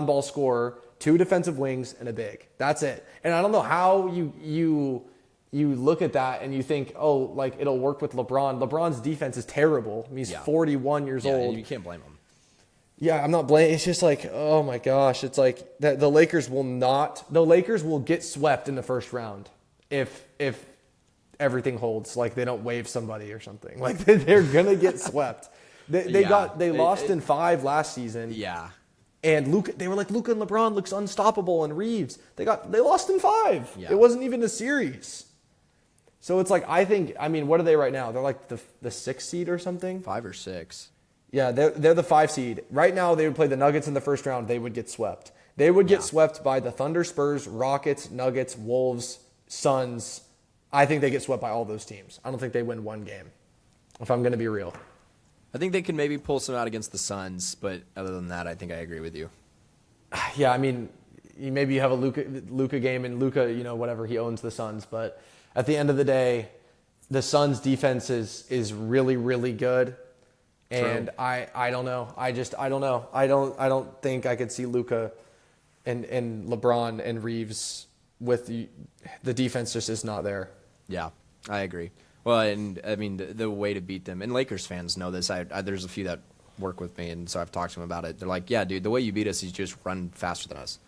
ball scorer, 2 defensive wings, and a big. That's it. And I don't know how you look at that and you think, oh, like it'll work with LeBron. LeBron's defense is terrible. I mean, he's 41 years old. You can't blame him. Yeah, I'm not blaming. It's just like, oh my gosh, it's like that the Lakers will get swept in the first round if everything holds. Like they don't waive somebody or something. Like they're gonna get swept. They lost in 5 last season. Yeah. And they were like, Luka and LeBron looks unstoppable, and Reeves. They lost in 5. Yeah. It wasn't even a series. So it's like, what are they right now? They're like the 6th seed or something? 5 or 6. Yeah, they're the 5 seed. Right now, they would play the Nuggets in the first round. They would get swept. They would get swept by the Thunder, Spurs, Rockets, Nuggets, Wolves, Suns. I think they get swept by all those teams. I don't think they win one game, if I'm going to be real. I think they can maybe pull some out against the Suns, but other than that, I think I agree with you. Yeah, I mean, maybe you have a Luka game, and Luka, whatever, he owns the Suns. But at the end of the day, the Suns' defense is really, really good. And True. I don't know. I don't know. I don't think I could see Luka and LeBron and Reeves with the defense just is not there. Yeah, I agree. Well, and I mean the way to beat them, and Lakers fans know this. There's a few that work with me, and so I've talked to them about it. They're like, "Yeah, dude, the way you beat us is just run faster than us.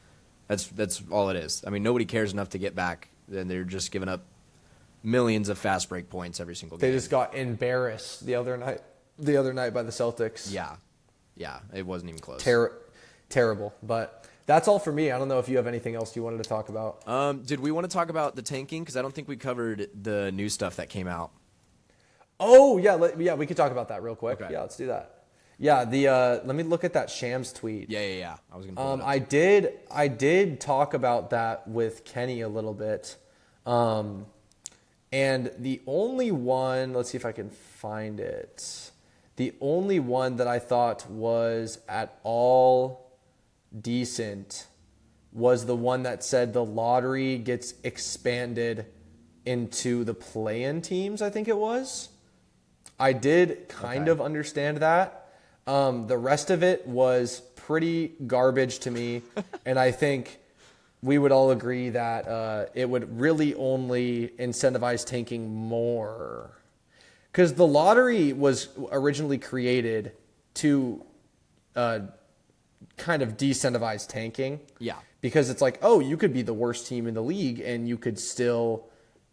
That's all it is. I mean, nobody cares enough to get back, and they're just giving up millions of fast break points every single game." They just got embarrassed the other night by the Celtics. Yeah, it wasn't even close. Terrible, but. That's all for me. I don't know if you have anything else you wanted to talk about. Did we want to talk about the tanking? Because I don't think we covered the new stuff that came out. Oh, yeah. We could talk about that real quick. Okay. Yeah, let's do that. Yeah, let me look at that Shams tweet. Yeah. I was gonna. I did talk about that with Kenny a little bit. And the only one, let's see if I can find it. The only one that I thought was at all decent was the one that said the lottery gets expanded into the play-in teams, I think it was. I did kind of understand that. The rest of it was pretty garbage to me, and I think we would all agree that it would really only incentivize tanking more. Because the lottery was originally created to kind of decentivize tanking. Yeah. Because it's like, oh, you could be the worst team in the league and you could still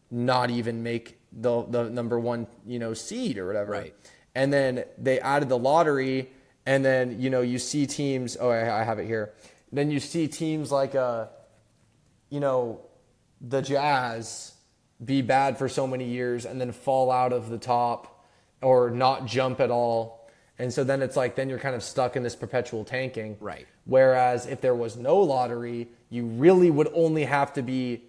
not even make the number 1, seed or whatever. Right. And then they added the lottery, and then, you see teams, I have it here. then you see teams like the Jazz be bad for so many years and then fall out of the top or not jump at all. And so then it's like, then you're kind of stuck in this perpetual tanking. Right. Whereas if there was no lottery, you really would only have to be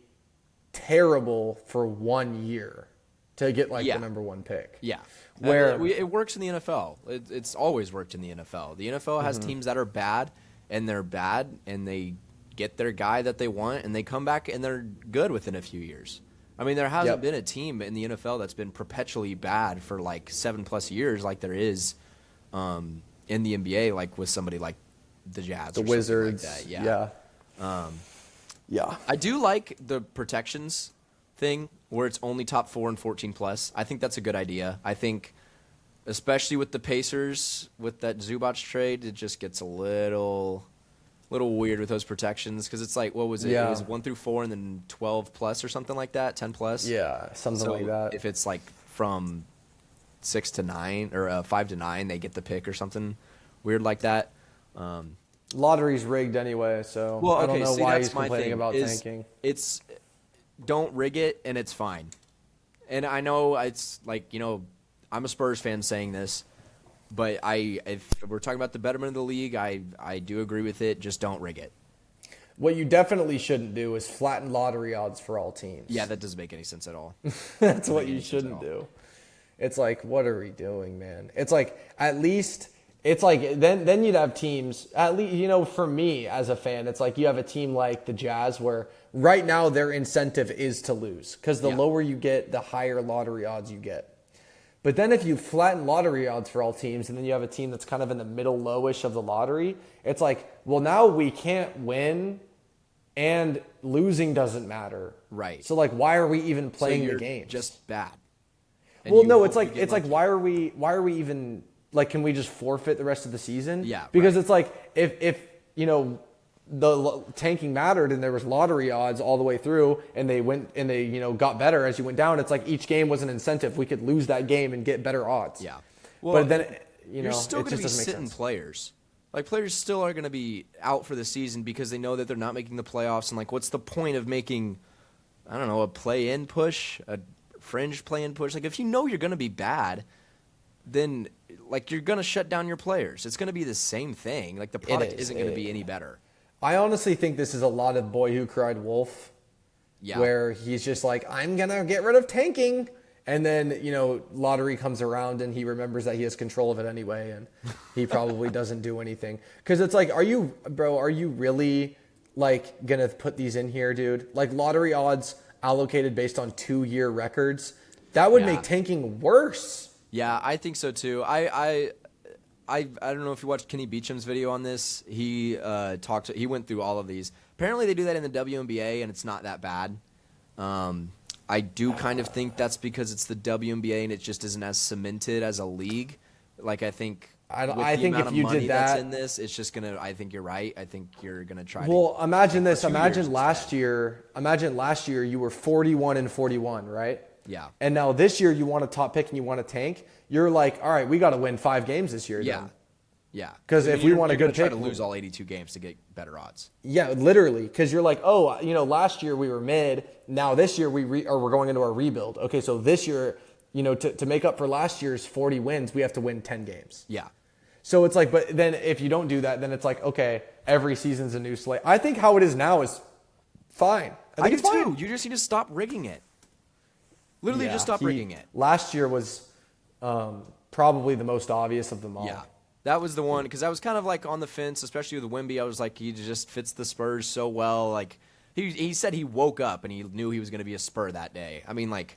terrible for 1 year to get like the number one pick. Yeah. Where it works in the NFL. It's always worked in the NFL. The NFL has teams that are bad, and they're bad, and they get their guy that they want, and they come back and they're good within a few years. I mean, there hasn't been a team in the NFL that's been perpetually bad for like 7+ years like there is in the NBA, like with somebody like the Jazz, the Wizards. Like that. Yeah. I do like the protections thing where it's only top 4 and 14+. I think that's a good idea. I think, especially with the Pacers, with that Zubac trade, it just gets a little weird with those protections because it's like, what was it? Yeah. It was 1 through 4 and then 12+ or something like that, 10+. Yeah, something like that. If it's like from 6 to 9 or 5 to 9, they get the pick or something weird like that. Lottery's rigged anyway, so I don't know why he's complaining about tanking. It's don't rig it and it's fine. And I know it's like, I'm a Spurs fan saying this, but if we're talking about the betterment of the league, I do agree with it. Just don't rig it. What you definitely shouldn't do is flatten lottery odds for all teams. Yeah, that doesn't make any sense at all. That's what you shouldn't do. It's like, what are we doing, man? It's like, at least, it's like, then you'd have teams, at least, for me as a fan, it's like you have a team like the Jazz where right now their incentive is to lose because the lower you get, the higher lottery odds you get. But then if you flatten lottery odds for all teams and then you have a team that's kind of in the middle lowish of the lottery, it's like, well, now we can't win and losing doesn't matter. Right. So like, why are we even playing the game? Just bad. Well, no, it's like why are we even like, can we just forfeit the rest of the season? Yeah. Because it's like if the tanking mattered and there was lottery odds all the way through and they went and they got better as you went down, it's like each game was an incentive. We could lose that game and get better odds. Yeah. Well, but then you're still going to be sitting players. Like, players still are going to be out for the season because they know that they're not making the playoffs. And, like, what's the point of making, I don't know, a play-in push, a fringe play-in push? Like, if you know you're going to be bad, then, like, you're going to shut down your players. It's going to be the same thing. Like, the product isn't going to be any better. I honestly think this is a lot of Boy Who Cried Wolf. Yeah. Where he's just like, I'm going to get rid of tanking. And then, lottery comes around and he remembers that he has control of it anyway. And he probably doesn't do anything. Because it's like, are you really, like, going to put these in here, dude? Like, lottery odds allocated based on 2-year records. That would make tanking worse. Yeah, I think so, too. I don't know if you watched Kenny Beecham's video on this. He went through all of these. Apparently they do that in the WNBA, and it's not that bad. I do kind of think that's because it's the WNBA and it just isn't as cemented as a league. Like, I think if you did that, that's in this, it's just gonna. I think you're right. I think you're gonna try. Well, imagine this. Imagine last year you were 41-41, right? Yeah. And now this year you want a top pick and you want to tank. You're like, all right, we got to win 5 games this year. Yeah. Then. Yeah. Because if we want a good pick, try to lose all 82 games to get better odds. Yeah, literally. Because you're like, last year we were mid. Now this year we're going into our rebuild. Okay, so this year, to make up for last year's 40 wins, we have to win 10 games. Yeah. So it's like, but then if you don't do that, then it's like, okay, every season's a new slate. I think how it is now is fine. I think it's fine. You just need to stop rigging it. Literally, just stop rigging it. Last year was probably the most obvious of them all. Yeah. That was the one, because I was kind of like on the fence, especially with Wemby. I was like, he just fits the Spurs so well. Like, he said he woke up and he knew he was going to be a Spur that day. I mean, like,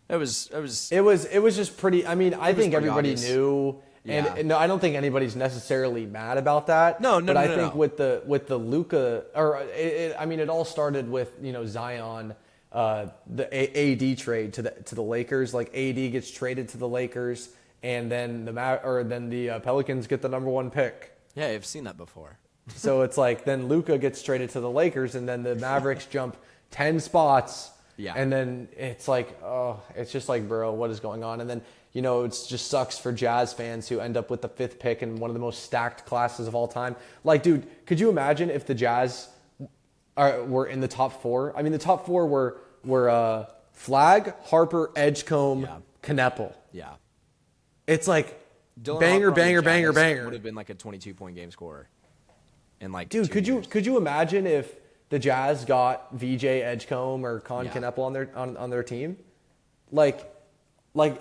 it was just pretty. I mean, I think everybody knew, and no, I don't think anybody's necessarily mad about that. No. But I think with the Luka, it all started with Zion, the AD trade to the Lakers. Like, AD gets traded to the Lakers. And then the Pelicans get the number 1 pick. Yeah, I've seen that before. So it's like then Luka gets traded to the Lakers, and then the Mavericks jump 10 spots. Yeah. And then it's like, oh, it's just like, bro, what is going on? And then it just sucks for Jazz fans who end up with the 5th pick in one of the most stacked classes of all time. Like, dude, could you imagine if the Jazz were in the top 4? I mean, the top 4 were Flag, Harper, Edgecombe, Kneppel. Yeah. It's like Dylan banger, Harper on the banger, banger, Jazz banger. would have been like a 22-point game scorer. In like Dude, 2 years. could you imagine if the Jazz got VJ Edgecombe or Kneppel on their team? Like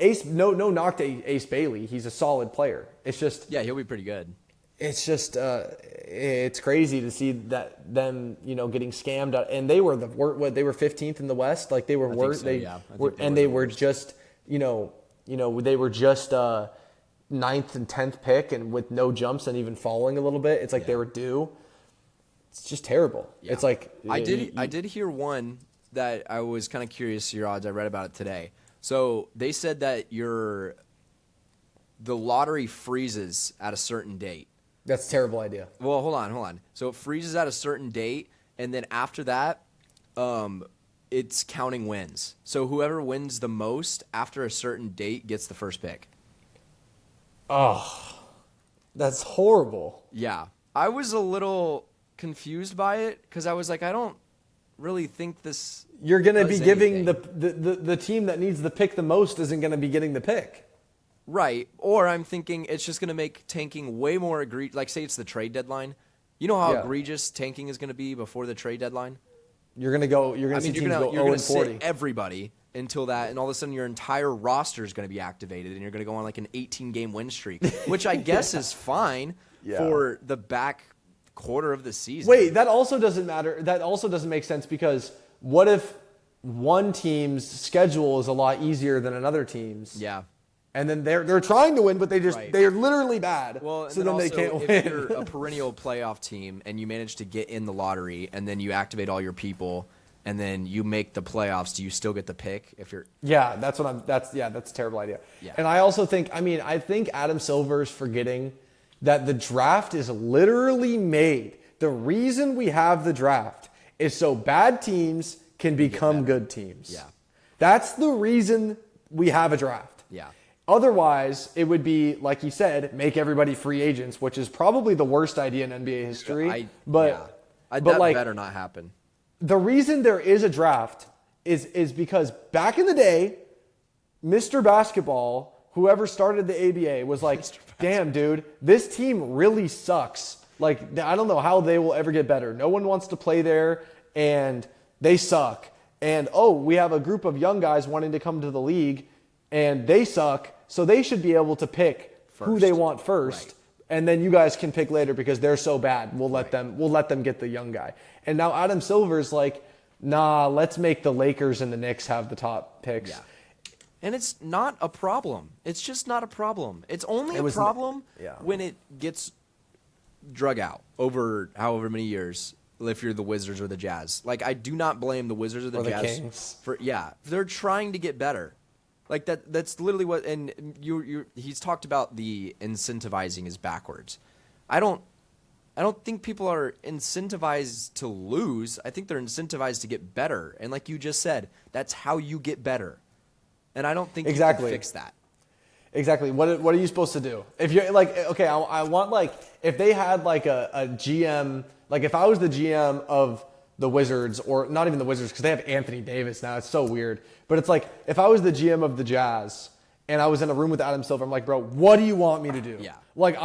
Ace, no knock to Ace Bailey. He's a solid player. It's just he'll be pretty good. It's just it's crazy to see that them getting scammed out, and they were they were 15th in the West. Like they were worse. They were just they were just 9th and 10th pick, and with no jumps and even falling a little bit. It's like they were due. It's just terrible. Yeah. It's like I did hear one that I was kind of curious your odds. I read about it today. So they said that the lottery freezes at a certain date. That's a terrible idea. Well, hold on. So it freezes at a certain date, and then after that, it's counting wins. So whoever wins the most after a certain date gets the first pick. Oh, that's horrible. Yeah. I was a little confused by it because I was like, I don't really think this. You're going to be giving the team that needs the pick the most isn't going to be getting the pick. Right. Or I'm thinking it's just going to make tanking way more egregious. Like, say it's the trade deadline. You know how egregious tanking is going to be before the trade deadline? You're going to see teams go 0 and 40. Sit everybody until that, and all of a sudden your entire roster is going to be activated, and you're going to go on like an 18-game win streak, which I guess is fine for the back quarter of the season. Wait, that also doesn't matter. That also doesn't make sense because what if one team's schedule is a lot easier than another team's? Yeah. And then they're trying to win, but they're literally bad. Well, so then also, they can't win. If you're a perennial playoff team and you manage to get in the lottery, and then you activate all your people, and then you make the playoffs, do you still get the pick? If you're that's a terrible idea. Yeah. And I also think Adam Silver's forgetting that the draft is literally made. The reason we have the draft is so bad teams can become good teams. Yeah. That's the reason we have a draft. Yeah. Otherwise, it would be, like you said, make everybody free agents, which is probably the worst idea in NBA history. That better not happen. The reason there is a draft is because back in the day, Mr. Basketball, whoever started the ABA, was like, damn, dude, this team really sucks. Like, I don't know how they will ever get better. No one wants to play there, and they suck. And, we have a group of young guys wanting to come to the league, and they suck, so they should be able to pick who they want first. Right. And then you guys can pick later because they're so bad. We'll let them get the young guy. And now Adam Silver's like, nah, let's make the Lakers and the Knicks have the top picks. Yeah. And it's not a problem. It's just not a problem. It's only a problem when it gets drug out over however many years, if you're the Wizards or the Jazz. Like, I do not blame the Wizards or the Jazz. Kings. They're trying to get better. Like that's literally what, and he's talked about the incentivizing is backwards. I don't think people are incentivized to lose. I think they're incentivized to get better. And like you just said, that's how you get better. And I don't think you can fix that. Exactly. What are you supposed to do? If you're like, okay, I want like, if they had like a GM, like if I was the GM of the Wizards, or not even the Wizards because they have Anthony Davis now. It's so weird. But it's like, if I was the GM of the Jazz and I was in a room with Adam Silver, I'm like, bro, what do you want me to do? Yeah. Like,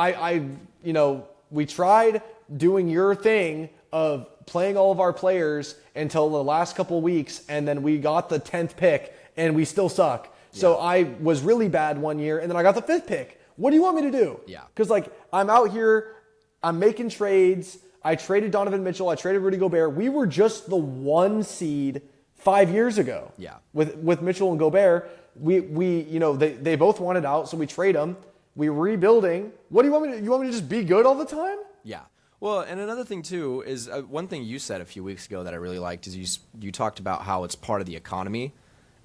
we tried doing your thing of playing all of our players until the last couple of weeks, and then we got the 10th pick, and we still suck. Yeah. So I was really bad one year, and then I got the 5th pick. What do you want me to do? Yeah. Because, like, I'm out here, I'm making trades. I traded Donovan Mitchell. I traded Rudy Gobert. We were just the 1 seed 5 years ago. Yeah. With Mitchell and Gobert, they both wanted out, so we trade them. We're rebuilding. What do you want me to do? You want me to just be good all the time? Yeah. Well, and another thing too is one thing you said a few weeks ago that I really liked is you talked about how it's part of the economy,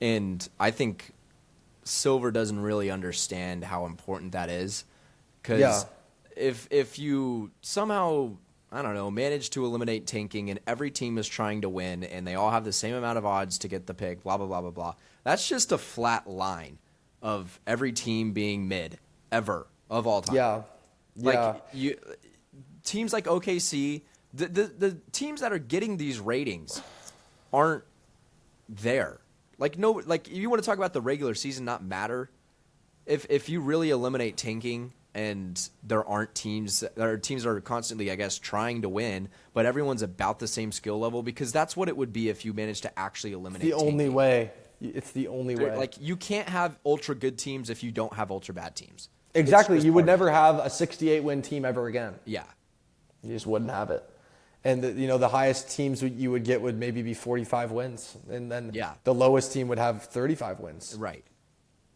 and I think Silver doesn't really understand how important that is, because if you somehow, I don't know, manage to eliminate tanking and every team is trying to win and they all have the same amount of odds to get the pick, blah, blah, blah, blah, blah. That's just a flat line. of every team being mid ever of all time. Yeah. Like teams like OKC, the teams that are getting these ratings aren't there. Like you want to talk about the regular season not matter. If you really eliminate tanking and there aren't teams that are constantly, I guess, trying to win, but everyone's about the same skill level, because that's what it would be if you managed to actually eliminate The tanking. only way. It's the only way. Like, you can't have ultra good teams if you don't have ultra bad teams. Exactly. You would never have a 68 win team ever again. Yeah. You just wouldn't have it. And the highest teams you would get would maybe be 45 wins, and then the lowest team would have 35 wins. Right.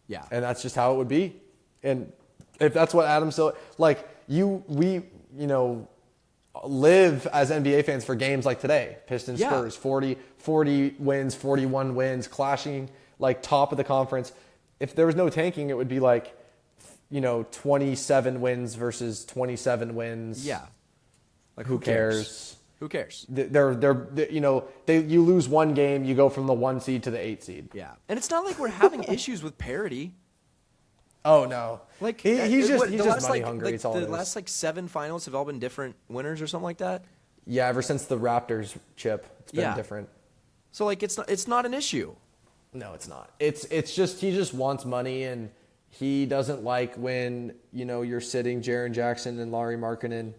Yeah. And that's just how it would be. And if that's what Adam Silver, like we live as NBA fans for games like today, Pistons Spurs, 40 wins, 41 wins, clashing like top of the conference. If there was no tanking, it would be like 27 wins versus 27 wins. Yeah. Like who cares? Who cares? You lose one game, you go from the 1 seed to the 8 seed. Yeah. And it's not like we're having issues with parity. Oh no! Like he's just money hungry. Like it's all the last 7 finals have all been different winners or something like that. Yeah, ever since the Raptors chip, it's been different. So like it's not an issue. No, it's not. It's just he just wants money, and he doesn't like when you're sitting Jaren Jackson and Lauri Markkanen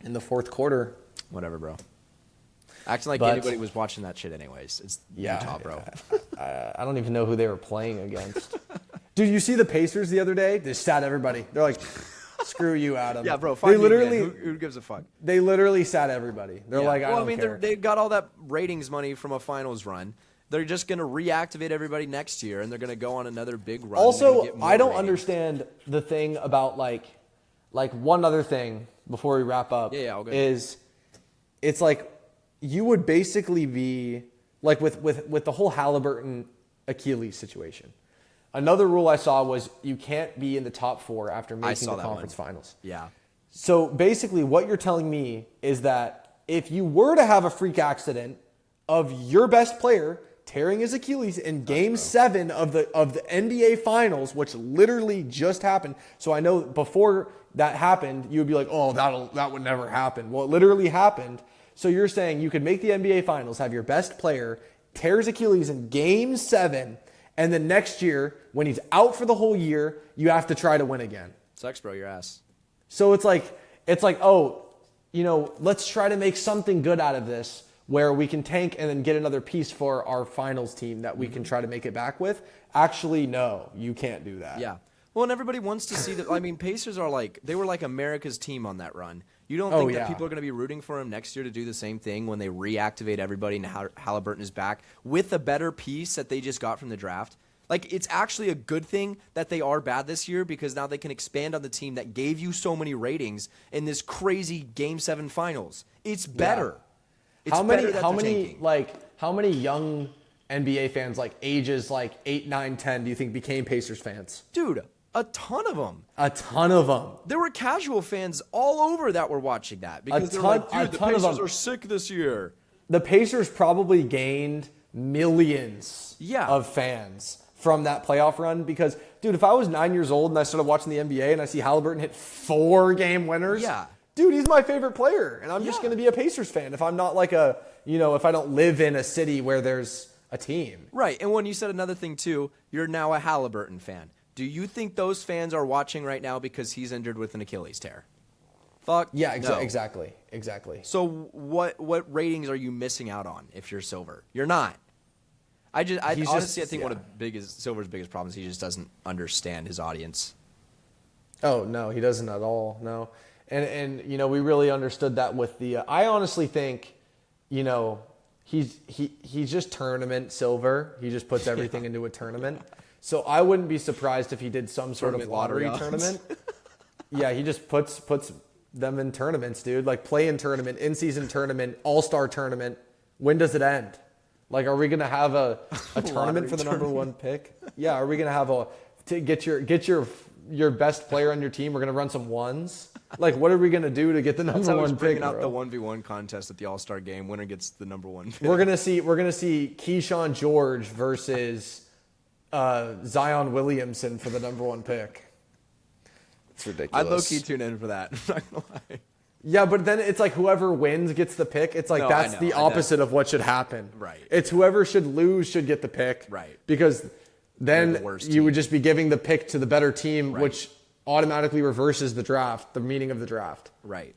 in the fourth quarter. Whatever, bro. Acting like anybody was watching that shit anyways. It's Utah, bro. I don't even know who they were playing against. Dude, you see the Pacers the other day? They sat everybody. They're like, screw you, Adam. Yeah, bro. They literally, who gives a fuck? They literally sat everybody. They're like, I don't care. They got all that ratings money from a finals run. They're just going to reactivate everybody next year, and they're going to go on another big run. Also, I don't understand the thing about like one other thing before we wrap up. Yeah, is it's like you would basically be like with the whole Halliburton Achilles situation. Another rule I saw was you can't be in the top 4 after making the conference finals. Yeah. So basically what you're telling me is that if you were to have a freak accident of your best player tearing his Achilles in Game 7 of the NBA Finals, which literally just happened. So I know before that happened, you would be like, oh, that would never happen. Well, it literally happened. So you're saying you could make the NBA Finals, have your best player tear his Achilles in Game 7, and then next year, when he's out for the whole year, you have to try to win again. Sucks, bro. Your ass. So it's like, oh, let's try to make something good out of this where we can tank and then get another piece for our finals team that we can try to make it back with. Actually, no, you can't do that. Yeah. Well, and everybody wants to see that. I mean, Pacers they were like America's team on that run. You don't think that people are going to be rooting for him next year to do the same thing when they reactivate everybody and Halliburton is back with a better piece that they just got from the draft? Like, it's actually a good thing that they are bad this year, because now they can expand on the team that gave you so many ratings in this crazy Game 7 finals. It's better. Yeah. How many young NBA fans like ages 8, 9, 10 do you think became Pacers fans? Dude, a ton of them. A ton of them. There were casual fans all over that were watching that because they're like, dude, the Pacers are sick this year. The Pacers probably gained millions of fans from that playoff run because, dude, if I was 9 years old and I started watching the NBA and I see Halliburton hit 4 game winners, dude, he's my favorite player. And I'm just going to be a Pacers fan if I'm not like if I don't live in a city where there's a team. Right. And when you said another thing too, you're now a Halliburton fan. Do you think those fans are watching right now because he's injured with an Achilles tear? Fuck. Yeah, no. Exactly. So what ratings are you missing out on if you're Silver? You're not. I think one of Silver's biggest problems, he just doesn't understand his audience. Oh no, he doesn't at all. No, and we really understood that with the. I honestly think, he's just tournament Silver. He just puts everything into a tournament. So I wouldn't be surprised if he did some sort of lottery tournament. Yeah, he just puts them in tournaments, dude. Like play-in tournament, in-season tournament, all-star tournament. When does it end? Like, are we gonna have a tournament for the number 1 pick? Yeah, are we gonna have to get your best player on your team? We're gonna run some ones. Like, what are we gonna do to get the number 1 pick? Bringing out the 1v1 contest at the All-Star game. Winner gets the number 1 pick. We're gonna see Keyshawn George versus Zion Williamson for the number 1 pick. It's ridiculous. I'd low-key tune in for that. I'm not gonna lie. Yeah, but then it's like whoever wins gets the pick. It's like No, that's I know. the opposite of what should happen. Right. It's whoever should lose should get the pick. Right. Because then They're the worst you would team. just be giving the pick to the better team, Right. which automatically reverses the draft, the meaning of the draft. Right.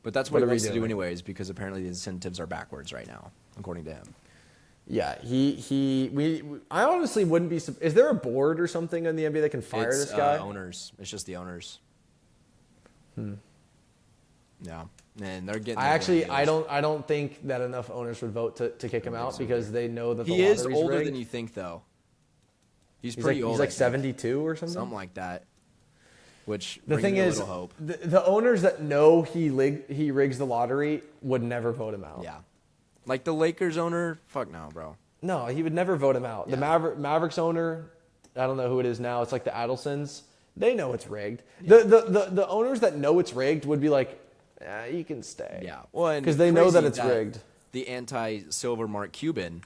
But that's What what are he we wants to do doing? anyways, because apparently the incentives are backwards right now, according to him. Yeah, I honestly wouldn't be. Is there a board or something in the NBA that can fire It's this guy? owners. It's just the owners. Yeah, and they're getting. I don't think that enough owners would vote to kick him out because they know that the He is lottery's older rigged. than you think, though. He's He's pretty like, old. he's I like think. 72 or something. something like that. Which The brings thing me a is, little hope. the owners that know he rigs the lottery would never vote him out. Yeah, like the Lakers owner. Fuck no, bro. No, he would never vote him out. The Mavericks owner, I don't know who it is now. It's like the Adelsons. They know it's rigged. Yeah. The owners that know it's rigged would be like, you can stay. Yeah, well, because they know that crazy it's rigged. The anti-silver Mark Cuban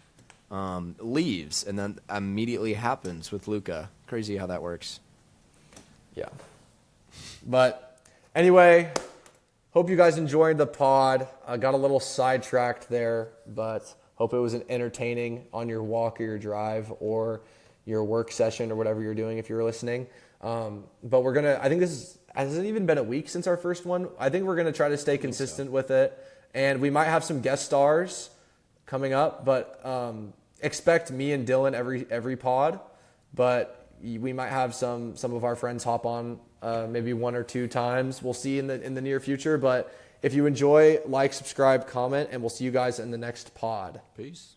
leaves, and then immediately happens with Luka. Crazy how that works. Yeah. But anyway, hope you guys enjoyed the pod. I got a little sidetracked there, but hope it was an entertaining on your walk or your drive or your work session or whatever you're doing if you're listening. But I think hasn't even been a week since our first one. I think we're going to try to stay consistent with it. And we might have some guest stars coming up, but expect me and Dylan every pod. But we might have some of our friends hop on maybe 1 or 2 times. We'll see in the near future. But if you enjoy, like, subscribe, comment, and we'll see you guys in the next pod. Peace.